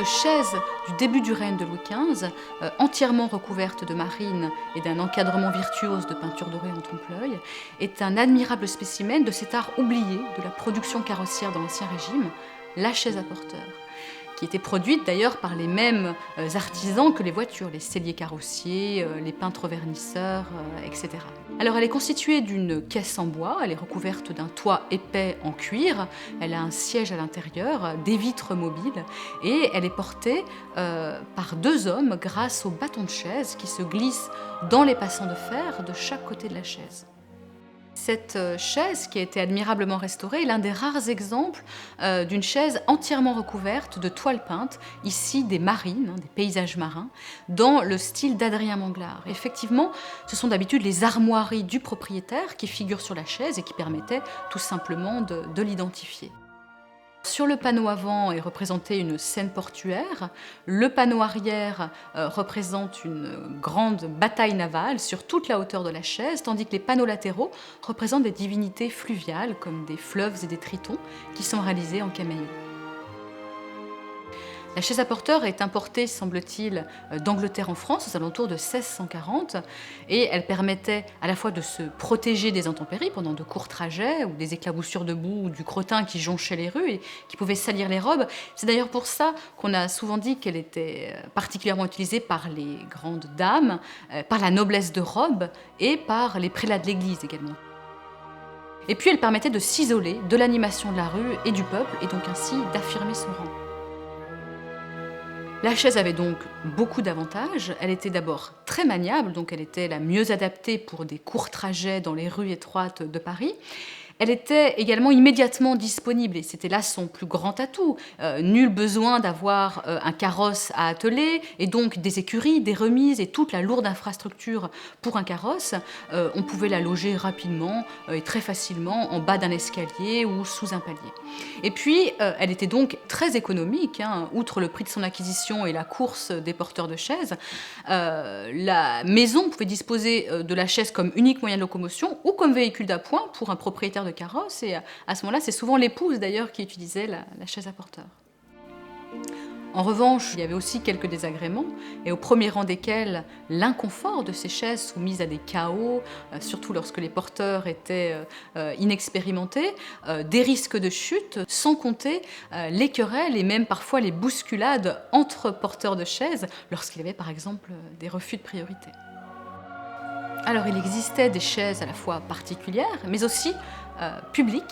Cette chaise du début du règne de Louis XV, entièrement recouverte de marines et d'un encadrement virtuose de peinture dorée en trompe-l'œil, est un admirable spécimen de cet art oublié de la production carrossière dans l'Ancien Régime, la chaise à porteur, qui était produite d'ailleurs par les mêmes artisans que les voitures, les selliers carrossiers, les peintres vernisseurs, etc. Alors elle est constituée d'une caisse en bois, elle est recouverte d'un toit épais en cuir, elle a un siège à l'intérieur, des vitres mobiles, et elle est portée par deux hommes grâce au bâton de chaise qui se glisse dans les passants de fer de chaque côté de la chaise. Cette chaise, qui a été admirablement restaurée, est l'un des rares exemples d'une chaise entièrement recouverte de toile peinte, ici des marines, des paysages marins, dans le style d'Adrien Manglard. Effectivement, ce sont d'habitude les armoiries du propriétaire qui figurent sur la chaise et qui permettaient tout simplement de l'identifier. Sur le panneau avant est représentée une scène portuaire, le panneau arrière représente une grande bataille navale sur toute la hauteur de la chaise, tandis que les panneaux latéraux représentent des divinités fluviales comme des fleuves et des tritons qui sont réalisés en caméo. La chaise à porteur est importée, semble-t-il, d'Angleterre en France aux alentours de 1640 et elle permettait à la fois de se protéger des intempéries pendant de courts trajets ou des éclaboussures de boue ou du crottin qui jonchait les rues et qui pouvait salir les robes. C'est d'ailleurs pour ça qu'on a souvent dit qu'elle était particulièrement utilisée par les grandes dames, par la noblesse de robe et par les prélats de l'église également. Et puis elle permettait de s'isoler de l'animation de la rue et du peuple et donc ainsi d'affirmer son rang. La chaise avait donc beaucoup d'avantages. Elle était d'abord très maniable, donc elle était la mieux adaptée pour des courts trajets dans les rues étroites de Paris. Elle était également immédiatement disponible et c'était là son plus grand atout. Nul besoin d'avoir un carrosse à atteler et donc des écuries, des remises et toute la lourde infrastructure pour un carrosse. On pouvait la loger rapidement et très facilement en bas d'un escalier ou sous un palier. Et puis, elle était donc très économique, outre le prix de son acquisition et la course des porteurs de chaises. La maison pouvait disposer de la chaise comme unique moyen de locomotion ou comme véhicule d'appoint pour un propriétaire de carrosse. Et à ce moment-là, c'est souvent l'épouse d'ailleurs qui utilisait la chaise à porteur. En revanche, il y avait aussi quelques désagréments, et au premier rang desquels l'inconfort de ces chaises soumises à des cahots, surtout lorsque les porteurs étaient inexpérimentés, des risques de chute, sans compter les querelles et même parfois les bousculades entre porteurs de chaises, lorsqu'il y avait par exemple des refus de priorité. Alors il existait des chaises à la fois particulières, mais aussi publiques.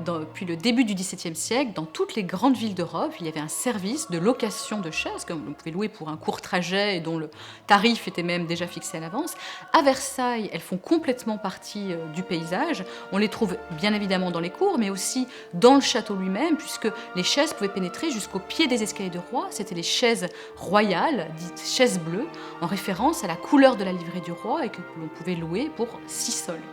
Depuis le début du XVIIe siècle, dans toutes les grandes villes d'Europe, il y avait un service de location de chaises que l'on pouvait louer pour un court trajet et dont le tarif était même déjà fixé à l'avance. À Versailles, elles font complètement partie du paysage. On les trouve bien évidemment dans les cours, mais aussi dans le château lui-même, puisque les chaises pouvaient pénétrer jusqu'au pied des escaliers de roi. C'était les chaises royales, dites chaises bleues, en référence à la couleur de la livrée du roi et que l'on pouvait louer pour 6 sols.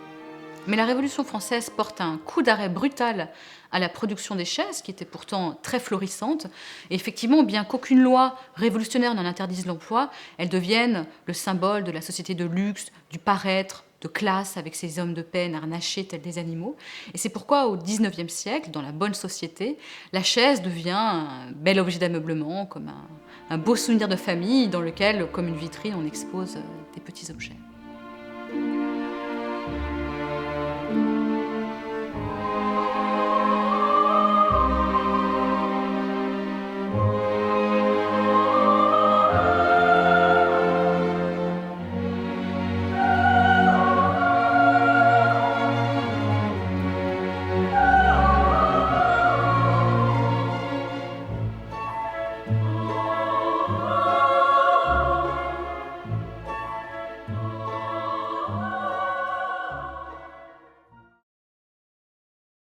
Mais la Révolution française porte un coup d'arrêt brutal à la production des chaises, qui était pourtant très florissante. Et effectivement, bien qu'aucune loi révolutionnaire n'en interdise l'emploi, elles deviennent le symbole de la société de luxe, du paraître, de classe, avec ces hommes de peine harnachés tels des animaux. Et c'est pourquoi, au XIXe siècle, dans la bonne société, la chaise devient un bel objet d'ameublement, comme un beau souvenir de famille dans lequel, comme une vitrine, on expose des petits objets.